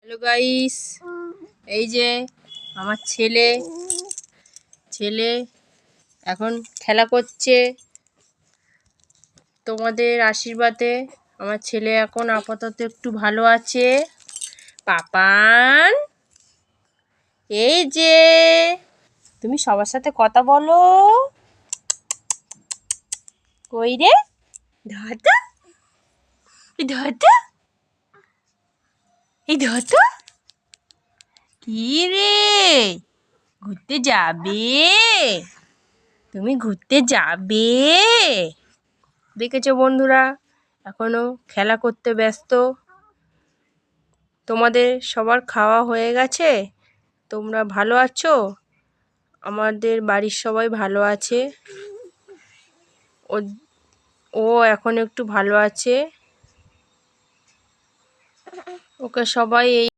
Hello guys, এই যে আমার ছেলে এখন খেলা করছে। তোমাদের আশীর্বাদে আমার ছেলে এখন আপাতত একটু ভালো আছে। পাপান, এই যে তুমি সবার সাথে কথা বলো। কই রে ধরতো, ধরতো, এই ধরতো। কি রে, ঘুরতে যাবে? তুমি ঘুরতে যাবে? দেখেছো বন্ধুরা, এখনো খেলা করতে ব্যস্ত। তোমাদের সবার খাওয়া হয়ে গেছে? তোমরা ভালো আছো? আমাদের বাড়ির সবাই ভালো আছে। ও ও এখন একটু ভালো আছে। ওকে সবাই এই